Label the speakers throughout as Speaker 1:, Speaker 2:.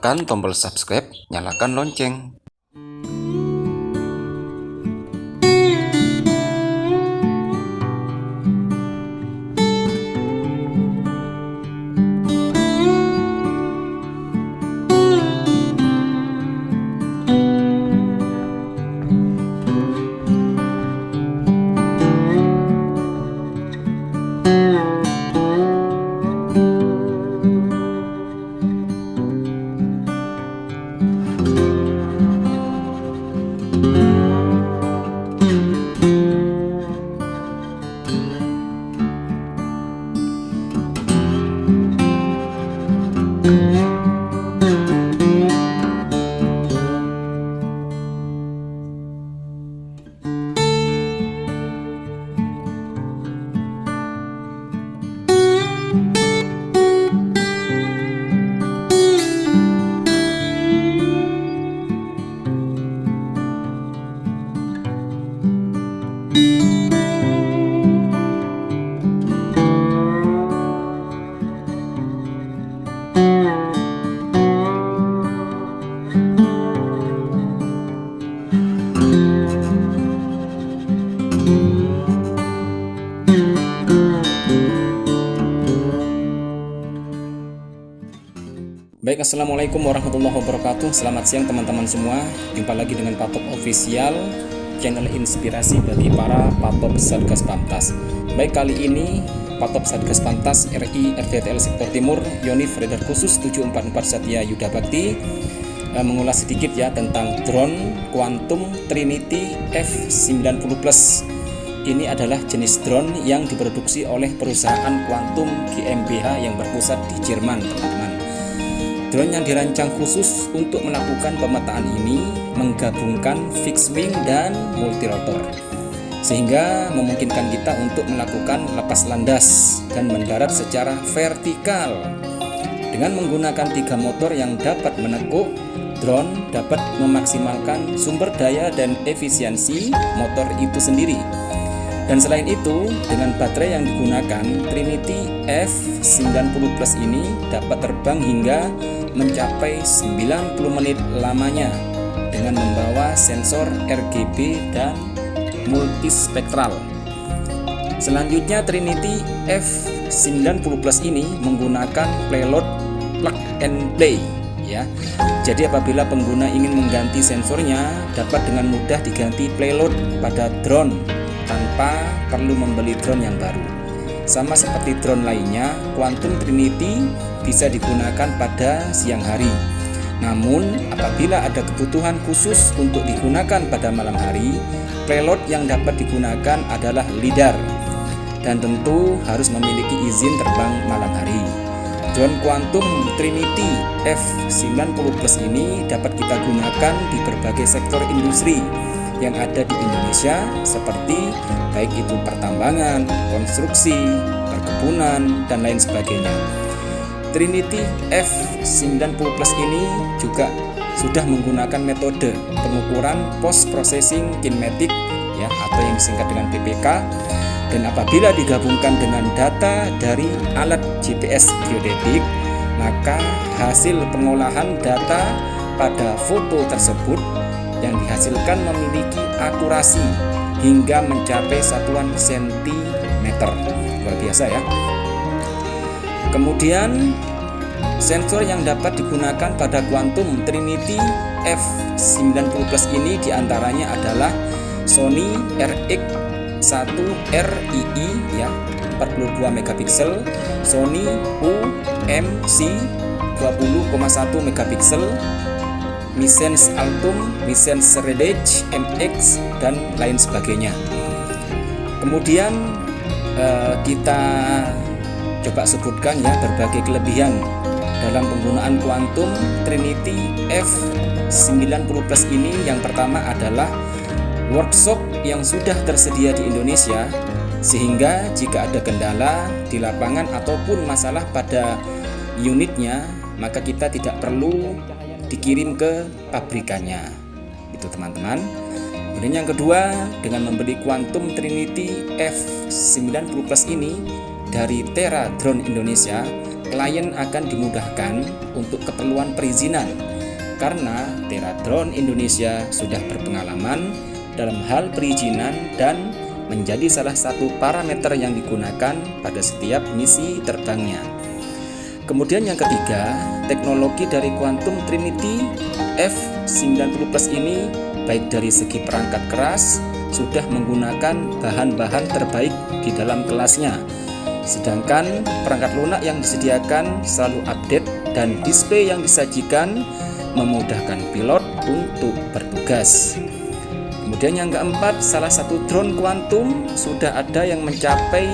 Speaker 1: tekan tombol subscribe, nyalakan lonceng. Baik, assalamualaikum warahmatullahi wabarakatuh. Selamat siang teman-teman semua. Jumpa lagi dengan Patop Official, channel inspirasi bagi para Patop Satgas Pamtas. Baik, kali ini Patop Satgas Pamtas RI RDTL Sektor Timur Yonif Radar Khusus 744 Satya Yuda Bakti mengulas sedikit ya tentang drone Quantum Trinity F90 Plus. Ini adalah jenis drone yang diproduksi oleh perusahaan Quantum GmbH yang berpusat di Jerman, teman-teman. Drone yang dirancang khusus untuk melakukan pemetaan ini menggabungkan fixed wing dan multirotor, sehingga memungkinkan kita untuk melakukan lepas landas dan mendarat secara vertikal. Dengan menggunakan 3 motor yang dapat menekuk, drone dapat memaksimalkan sumber daya dan efisiensi motor itu sendiri. Dan selain itu, dengan baterai yang digunakan, Trinity F90 Plus ini dapat terbang hingga mencapai 90 menit lamanya dengan membawa sensor RGB dan multispektral. Selanjutnya, Trinity F90 Plus ini menggunakan payload plug and play ya. Jadi apabila pengguna ingin mengganti sensornya, dapat dengan mudah diganti payload pada drone tanpa perlu membeli drone yang baru. Sama seperti drone lainnya, Quantum Trinity bisa digunakan pada siang hari. Namun, apabila ada kebutuhan khusus untuk digunakan pada malam hari, payload yang dapat digunakan adalah LiDAR dan tentu harus memiliki izin terbang malam hari. Drone Quantum Trinity F90 Plus ini dapat kita gunakan di berbagai sektor industri yang ada di Indonesia, seperti baik itu pertambangan, konstruksi, perkebunan, dan lain sebagainya. Trinity F90 Plus ini juga sudah menggunakan metode pengukuran post processing kinematic ya, atau yang disingkat dengan PPK, dan apabila digabungkan dengan data dari alat GPS geodetik, maka hasil pengolahan data pada foto tersebut yang dihasilkan memiliki akurasi hingga mencapai satuan sentimeter. Luar biasa ya. Kemudian sensor yang dapat digunakan pada Quantum Trinity F90 Plus ini diantaranya adalah Sony RX1RII ya, 42 megapiksel, Sony UMC 20,1 megapiksel, Misens Altum, Misens Rededge MX, dan lain sebagainya. Kemudian kita coba sebutkan ya berbagai kelebihan dalam penggunaan Quantum Trinity F90 Plus ini. Yang pertama adalah workshop yang sudah tersedia di Indonesia, sehingga jika ada kendala di lapangan ataupun masalah pada unitnya, maka kita tidak perlu dikirim ke pabrikannya. Itu teman-teman. Kemudian yang kedua, dengan membeli Quantum Trinity F90 Plus ini dari Tera Drone Indonesia, klien akan dimudahkan untuk keperluan perizinan karena Teradrone Indonesia sudah berpengalaman dalam hal perizinan dan menjadi salah satu parameter yang digunakan pada setiap misi terbangnya. Kemudian yang ketiga, teknologi dari Quantum Trinity F90 Plus ini baik dari segi perangkat keras sudah menggunakan bahan-bahan terbaik di dalam kelasnya. Sedangkan perangkat lunak yang disediakan selalu update dan display yang disajikan memudahkan pilot untuk bertugas. Kemudian yang keempat, salah satu drone Quantum sudah ada yang mencapai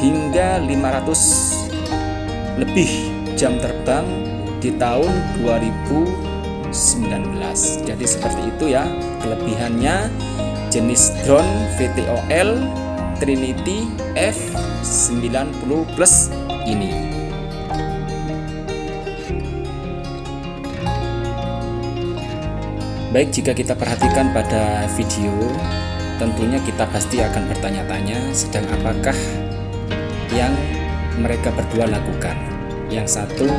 Speaker 1: hingga 500 lebih jam terbang di tahun 2019. Jadi seperti itu ya kelebihannya jenis drone VTOL Trinity F90 Plus ini. Baik, jika kita perhatikan pada video, tentunya kita pasti akan bertanya-tanya sedang apakah yang mereka berdua lakukan. Yang satu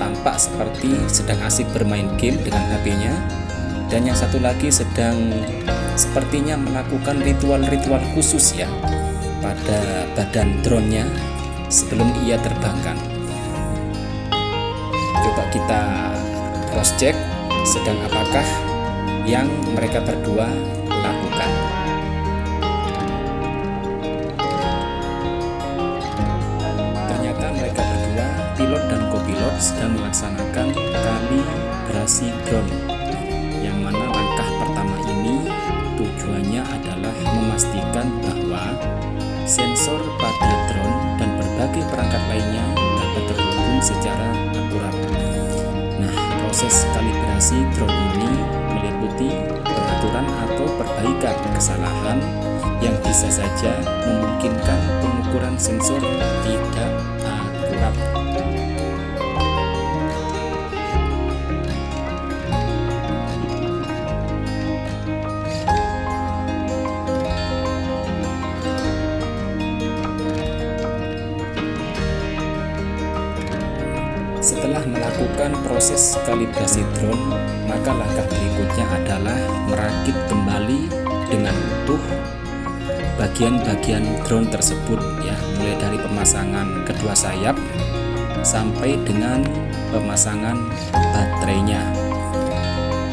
Speaker 1: tampak seperti sedang asik bermain game dengan HP-nya, dan yang satu lagi sedang sepertinya melakukan ritual-ritual khusus ya pada badan drone-nya sebelum ia terbangkan. Coba kita cross check sedang apakah yang mereka berdua lakukan. Ternyata mereka berdua, pilot dan kopilot, sedang melaksanakan kalibrasi drone, yang mana langkah pertama ini tujuannya adalah memastikan bahwa sensor pada drone dan berbagai perangkat lainnya dapat terhubung secara akurat. Nah, proses kalibrasi drone ini meliputi pengaturan atau perbaikan kesalahan yang bisa saja memungkinkan pengukuran sensor tidak akurat. Setelah melakukan proses kalibrasi drone, maka langkah berikutnya adalah merakit kembali dengan utuh bagian-bagian drone tersebut ya, mulai dari pemasangan kedua sayap sampai dengan pemasangan baterainya,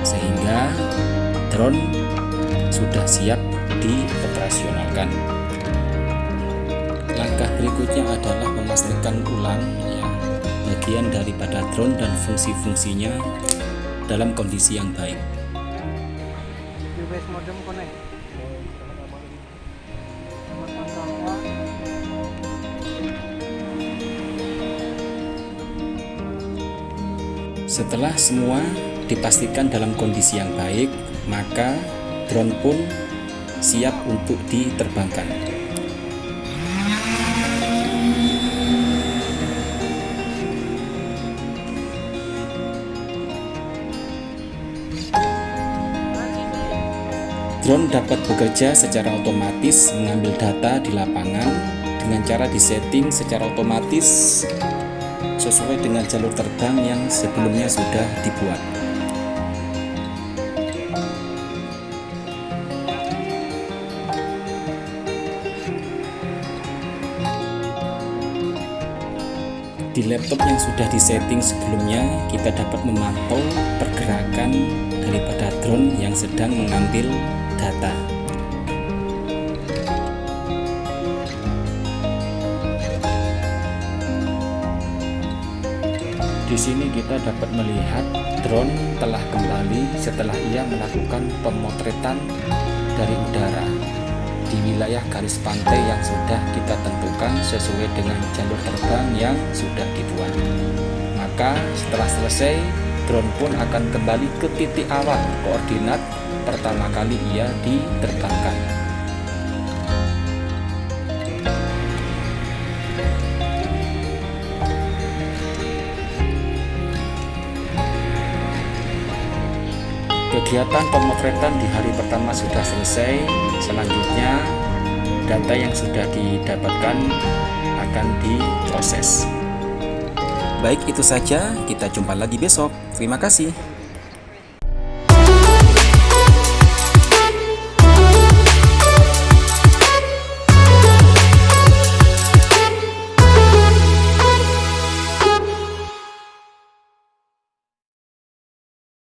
Speaker 1: sehingga drone sudah siap dioperasionalkan. Langkah berikutnya adalah memastikan ulang ya bagian daripada drone dan fungsi-fungsinya dalam kondisi yang baik. Setelah semua dipastikan dalam kondisi yang baik, maka drone pun siap untuk diterbangkan. Drone dapat bekerja secara otomatis mengambil data di lapangan dengan cara disetting secara otomatis sesuai dengan jalur terbang yang sebelumnya sudah dibuat. Di laptop yang sudah disetting sebelumnya, kita dapat memantau pergerakan daripada drone yang sedang mengambil data. Di sini kita dapat melihat drone telah kembali setelah ia melakukan pemotretan dari udara di wilayah garis pantai yang sudah kita tentukan sesuai dengan jalur terbang yang sudah dibuat. Maka setelah selesai, drone pun akan kembali ke titik awal koordinat pertama kali ia diterbangkan. Kegiatan pemotretan di hari pertama sudah selesai. Selanjutnya data yang sudah didapatkan akan diproses. Baik, itu saja. Kita jumpa lagi besok. Terima kasih.